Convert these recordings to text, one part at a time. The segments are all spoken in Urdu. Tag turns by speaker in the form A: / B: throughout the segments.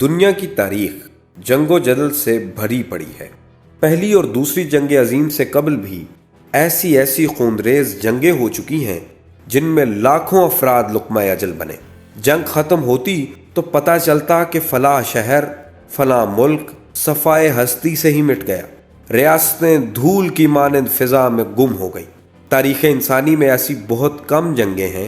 A: دنیا کی تاریخ جنگ و جدل سے بھری پڑی ہے۔ پہلی اور دوسری جنگ عظیم سے قبل بھی ایسی خونریز جنگیں ہو چکی ہیں جن میں لاکھوں افراد لقمہ اجل بنے۔ جنگ ختم ہوتی تو پتہ چلتا کہ فلاں شہر، فلاں ملک صفائے ہستی سے ہی مٹ گیا، ریاستیں دھول کی مانند فضا میں گم ہو گئی۔ تاریخ انسانی میں ایسی بہت کم جنگیں ہیں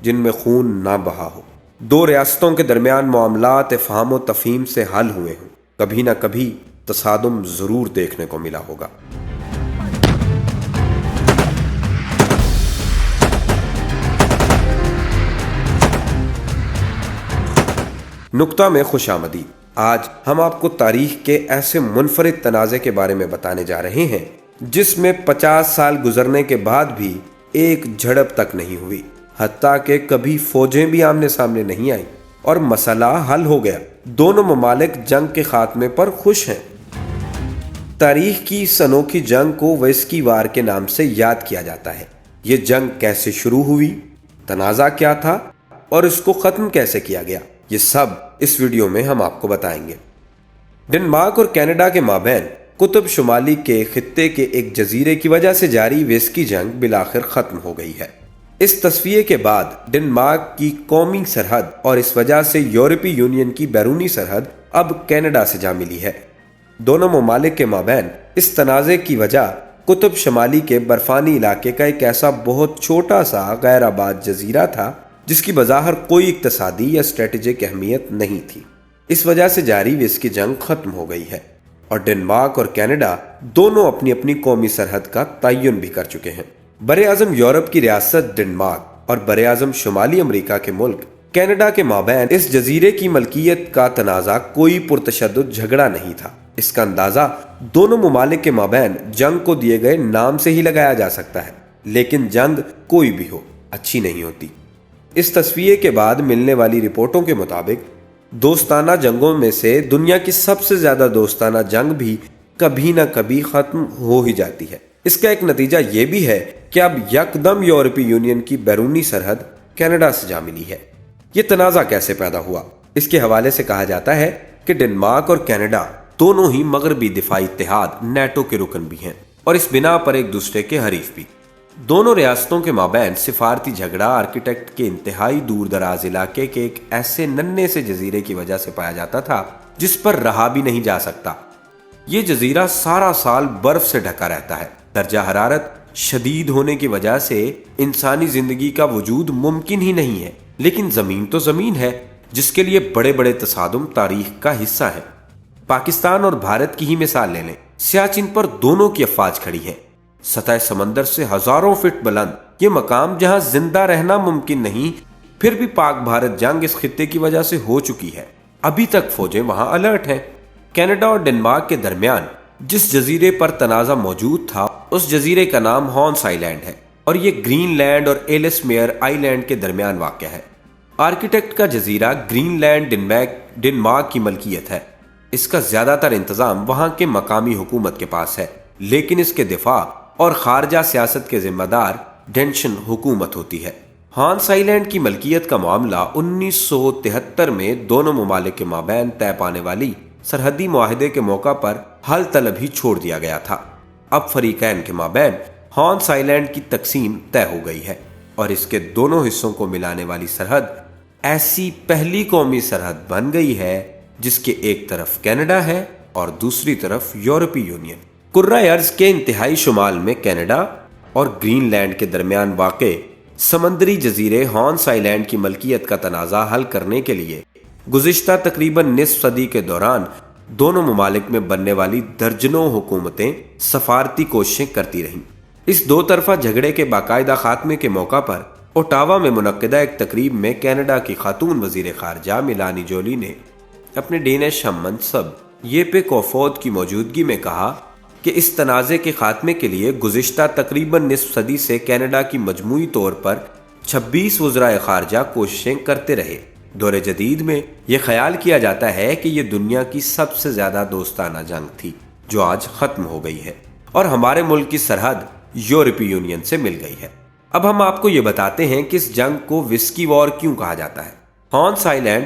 A: جن میں خون نہ بہا ہو، دو ریاستوں کے درمیان معاملات افہام و تفہیم سے حل ہوئے ہوں، کبھی نہ کبھی تصادم ضرور دیکھنے کو ملا ہوگا۔ نقطہ میں خوش آمدید۔ آج ہم آپ کو تاریخ کے ایسے منفرد تنازع کے بارے میں بتانے جا رہے ہیں جس میں 50 سال گزرنے کے بعد بھی ایک جھڑپ تک نہیں ہوئی، حتیٰ کہ کبھی فوجیں بھی آمنے سامنے نہیں آئیں اور مسئلہ حل ہو گیا۔ دونوں ممالک جنگ کے خاتمے پر خوش ہیں۔ تاریخ کی اس انوکھی جنگ کو ویسکی وار کے نام سے یاد کیا جاتا ہے۔ یہ جنگ کیسے شروع ہوئی، تنازع کیا تھا اور اس کو ختم کیسے کیا گیا، یہ سب اس ویڈیو میں ہم آپ کو بتائیں گے۔ ڈنمارک اور کینیڈا کے مابین قطب شمالی کے خطے کے ایک جزیرے کی وجہ سے جاری ویسکی جنگ بالآخر ختم ہو گئی ہے۔ اس تصفیے کے بعد ڈنمارک کی قومی سرحد اور اس وجہ سے یورپی یونین کی بیرونی سرحد اب کینیڈا سے جا ملی ہے۔ دونوں ممالک کے مابین اس تنازع کی وجہ قطب شمالی کے برفانی علاقے کا ایک ایسا بہت چھوٹا سا غیر آباد جزیرہ تھا جس کی بظاہر کوئی اقتصادی یا اسٹریٹجک اہمیت نہیں تھی۔ اس وجہ سے جاری ویسکی جنگ ختم ہو گئی ہے اور ڈنمارک اور کینیڈا دونوں اپنی اپنی قومی سرحد کا تعین بھی کر چکے ہیں۔ براعظم یورپ کی ریاست ڈنمارک اور براعظم شمالی امریکہ کے ملک کینیڈا کے مابین اس جزیرے کی ملکیت کا تنازع کوئی پرتشدد جھگڑا نہیں تھا۔ اس کا اندازہ دونوں ممالک کے مابین جنگ کو دیے گئے نام سے ہی لگایا جا سکتا ہے، لیکن جنگ کوئی بھی ہو اچھی نہیں ہوتی۔ اس تصفیے کے بعد ملنے والی رپورٹوں کے مطابق دوستانہ جنگوں میں سے دنیا کی سب سے زیادہ دوستانہ جنگ بھی کبھی نہ کبھی ختم ہو ہی جاتی ہے۔ اس کا ایک نتیجہ یہ بھی ہے کہ اب یکدم یورپی یونین کی بیرونی سرحد کینیڈا سے جا ملی ہے۔ یہ تنازع کیسے پیدا ہوا؟ اس کے حوالے سے کہا جاتا ہے کہ ڈنمارک اور کینیڈا دونوں ہی مغربی دفاعی اتحاد نیٹو کے رکن بھی ہیں اور اس بنا پر ایک دوسرے کے حریف بھی۔ دونوں ریاستوں کے مابین سفارتی جھگڑا آرکیٹیکٹ کے انتہائی دور دراز علاقے کے ایک ایسے ننھے سے جزیرے کی وجہ سے پایا جاتا تھا جس پر رہا بھی نہیں جا سکتا۔ یہ جزیرہ سارا سال برف سے ڈھکا رہتا ہے۔ درجہ حرارت شدید ہونے کی وجہ سے انسانی زندگی کا وجود ممکن ہی نہیں ہے، لیکن زمین تو زمین ہے جس کے لیے بڑے بڑے تصادم تاریخ کا حصہ ہے۔ پاکستان اور بھارت کی ہی مثال لے لیں، سیاچن پر دونوں کی افواج کھڑی ہیں، سطح سمندر سے ہزاروں فٹ بلند یہ مقام جہاں زندہ رہنا ممکن نہیں، پھر بھی پاک بھارت جنگ اس خطے کی وجہ سے ہو چکی ہے۔ ابھی تک فوجیں وہاں الرٹ ہیں۔ کینیڈا اور ڈنمارک کے درمیان جس جزیرے پر تنازع موجود تھا اس جزیرے کا نام ہانس آئی لینڈ ہے اور یہ گرین لینڈ اور ایلس میئر آئی لینڈ کے درمیان واقع ہے۔ آرکیٹیکٹ کا جزیرہ گرین لینڈ ڈنمارک کی ملکیت ہے۔ اس کا زیادہ تر انتظام وہاں کے مقامی حکومت کے پاس ہے، لیکن اس کے دفاع اور خارجہ سیاست کے ذمہ دار ڈینشن حکومت ہوتی ہے۔ ہانس آئی لینڈ کی ملکیت کا معاملہ 1973 میں دونوں ممالک کے مابین طے پانے والی سرحدی معاہدے کے موقع پر حل طلب ہی چھوڑ دیا گیا تھا۔ اب فریقین کے مابین ہانس آئی لینڈ کی تقسیم طے ہو گئی ہے اور اس کے دونوں حصوں کو ملانے والی سرحد ایسی پہلی قومی سرحد بن گئی ہے جس کے ایک طرف کینیڈا ہے اور دوسری طرف یورپی یونین۔ کرۂ ارض کے انتہائی شمال میں کینیڈا اور گرین لینڈ کے درمیان واقع سمندری جزیرے ہانس آئی لینڈ کی ملکیت کا تنازع حل کرنے کے لیے گزشتہ تقریباً نصف صدی کے دوران دونوں ممالک میں بننے والی درجنوں حکومتیں سفارتی کوششیں کرتی رہیں۔ اس دو طرفہ جھگڑے کے باقاعدہ خاتمے کے موقع پر اوٹاوا میں منعقدہ ایک تقریب میں کینیڈا کی خاتون وزیر خارجہ میلانی جولی نے اپنے ڈینش ہم منصب یپے کوفود کی موجودگی میں کہا کہ اس تنازع کے خاتمے کے لیے گزشتہ تقریباً نصف صدی سے کینیڈا کی مجموعی طور پر 26 وزرائے خارجہ کوششیں کرتے رہے۔ دور جدید میں یہ خیال کیا جاتا ہے کہ یہ دنیا کی سب سے زیادہ دوستانہ جنگ تھی جو آج ختم ہو گئی ہے اور ہمارے ملک کی سرحد یورپی یونین سے مل گئی ہے۔ اب ہم آپ کو یہ بتاتے ہیں کہ اس جنگ کو ویسکی وار کیوں کہا جاتا ہے۔ ہانس آئی لینڈ